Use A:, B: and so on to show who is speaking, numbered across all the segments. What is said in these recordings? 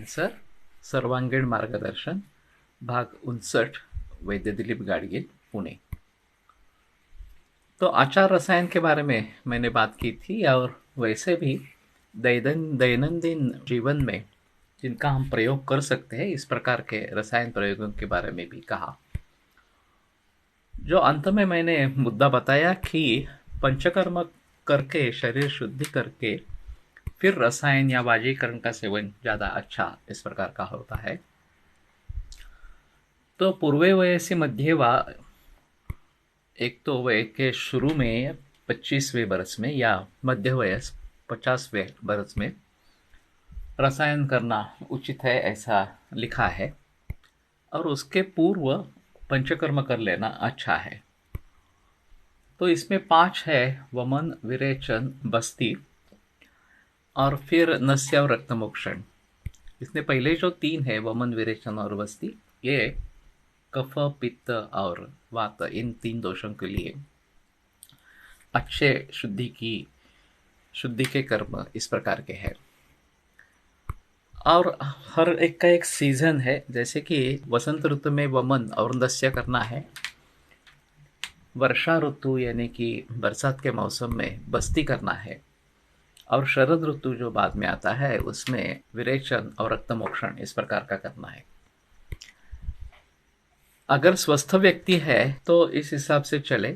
A: Cancer सर्वांगीण मार्गदर्शन भाग 59 वैद्य दिलीप गाडगीळ पुणे। तो आचार रसायन के बारे में मैंने बात की थी और वैसे भी दैनंदिन जीवन में जिनका हम प्रयोग कर सकते हैं इस प्रकार के रसायन प्रयोगों के बारे में भी कहा। जो अंत में मैंने मुद्दा बताया कि पंचकर्म करके शरीर शुद्धि करके फिर रसायन या वाजीकरण का सेवन ज़्यादा अच्छा इस प्रकार का होता है। तो पूर्वे वयसी मध्य वा एक तो वय के शुरू में 25वें बरस में या मध्य वयस 50वें बरस में रसायन करना उचित है ऐसा लिखा है और उसके पूर्व पंचकर्म कर लेना अच्छा है। तो इसमें 5 है वमन विरेचन बस्ती और फिर नस्य और रक्तमोक्षण। इसमें पहले जो 3 है वमन विरेचन और बस्ती ये कफ पित्त और वात इन 3 दोषों के लिए अच्छे शुद्धि के कर्म इस प्रकार के हैं। और हर एक का एक सीजन है, जैसे कि वसंत ऋतु में वमन और नस्य करना है, वर्षा ऋतु यानी कि बरसात के मौसम में बस्ती करना है और शरद ऋतु जो बाद में आता है उसमें विरेचन और रक्तमोक्षण इस प्रकार का करना है। अगर स्वस्थ व्यक्ति है तो इस हिसाब से चले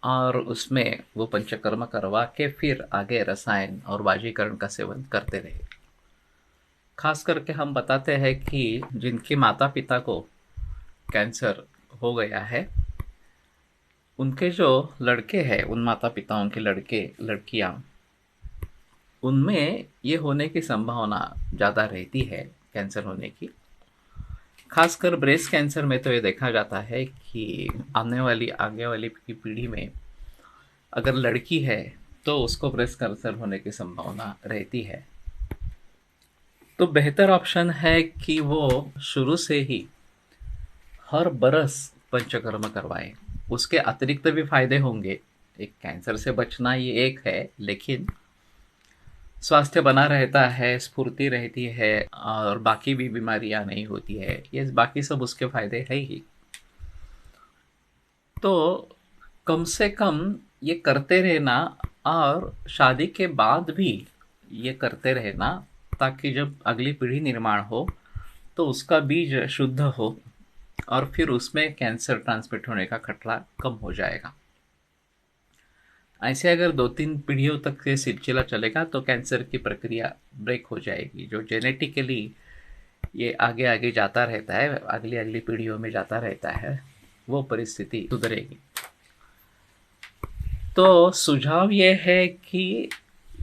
A: और उसमें वो पंचकर्म करवा के फिर आगे रसायन और वाजीकरण का सेवन करते रहे। खास करके हम बताते हैं कि जिनके माता पिता को कैंसर हो गया है उनके जो लड़के हैं उन माता पिताओं के लड़के लड़कियां उनमें ये होने की संभावना ज़्यादा रहती है कैंसर होने की। खासकर ब्रेस्ट कैंसर में तो ये देखा जाता है कि आगे वाली की पीढ़ी में अगर लड़की है तो उसको ब्रेस्ट कैंसर होने की संभावना रहती है। तो बेहतर ऑप्शन है कि वो शुरू से ही हर बरस पंचकर्म करवाए। उसके अतिरिक्त भी फायदे होंगे। एक कैंसर से बचना ये एक है, लेकिन स्वास्थ्य बना रहता है, स्फूर्ति रहती है और बाकी भी बीमारियां नहीं होती है। ये बाकी सब उसके फायदे है ही। तो कम से कम ये करते रहना और शादी के बाद भी ये करते रहना, ताकि जब अगली पीढ़ी निर्माण हो तो उसका बीज शुद्ध हो और फिर उसमें कैंसर ट्रांसमिट होने का खतरा कम हो जाएगा। ऐसे अगर 2-3 पीढ़ियों तक ये सिलसिला चलेगा तो कैंसर की प्रक्रिया ब्रेक हो जाएगी। जो जेनेटिकली ये आगे आगे जाता रहता है, अगली अगली पीढ़ियों में जाता रहता है, वो परिस्थिति सुधरेगी। तो सुझाव ये है कि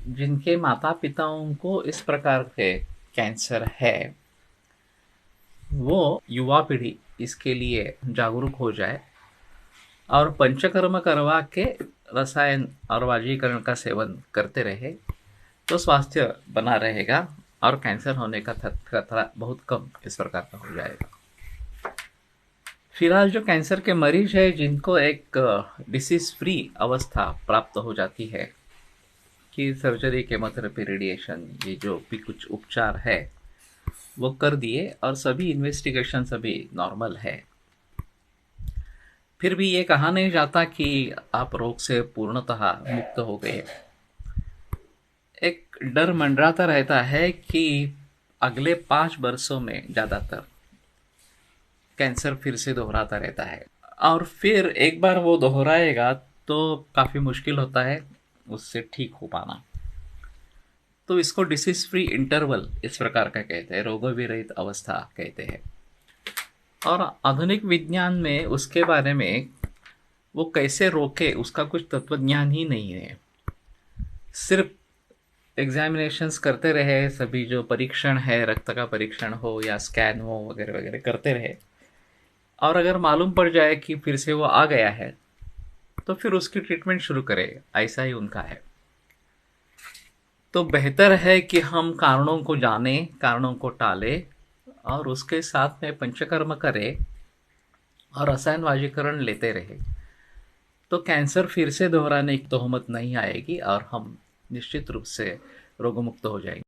A: जिनके माता पिताओं को इस प्रकार के कैंसर है वो युवा पीढ़ी इसके लिए जागरूक हो जाए और पंचकर्म करवा के रसायन और वाजीकरण का सेवन करते रहे तो स्वास्थ्य बना रहेगा और कैंसर होने का खतरा बहुत कम इस प्रकार का हो जाएगा। फिलहाल जो कैंसर के मरीज है जिनको एक डिसीज फ्री अवस्था प्राप्त हो जाती है कि सर्जरी, केमोथेरेपी, रेडिएशन ये जो भी कुछ उपचार है वो कर दिए और सभी इन्वेस्टिगेशन सभी नॉर्मल है, फिर भी ये कहा नहीं जाता कि आप रोग से पूर्णतः मुक्त हो गए। एक डर मंडराता रहता है कि अगले 5 वर्षों में ज़्यादातर कैंसर फिर से दोहराता रहता है और फिर एक बार वो दोहराएगा तो काफ़ी मुश्किल होता है उससे ठीक हो पाना। तो इसको डिसीज फ्री इंटरवल इस प्रकार का कहते हैं, रोग विरहित अवस्था कहते हैं। और आधुनिक विज्ञान में उसके बारे में वो कैसे रोके उसका कुछ तत्वज्ञान ही नहीं है। सिर्फ एग्जामिनेशंस करते रहे, सभी जो परीक्षण है, रक्त का परीक्षण हो या स्कैन हो वगैरह वगैरह करते रहे और अगर मालूम पड़ जाए कि फिर से वो आ गया है तो फिर उसकी ट्रीटमेंट शुरू करें, ऐसा ही उनका है। तो बेहतर है कि हम कारणों को जानें, कारणों को टालें और उसके साथ में पंचकर्म करें और रसायन वाजीकरण लेते रहे तो कैंसर फिर से दोहराने की तोहमत नहीं आएगी और हम निश्चित रूप से रोगमुक्त हो जाएंगे।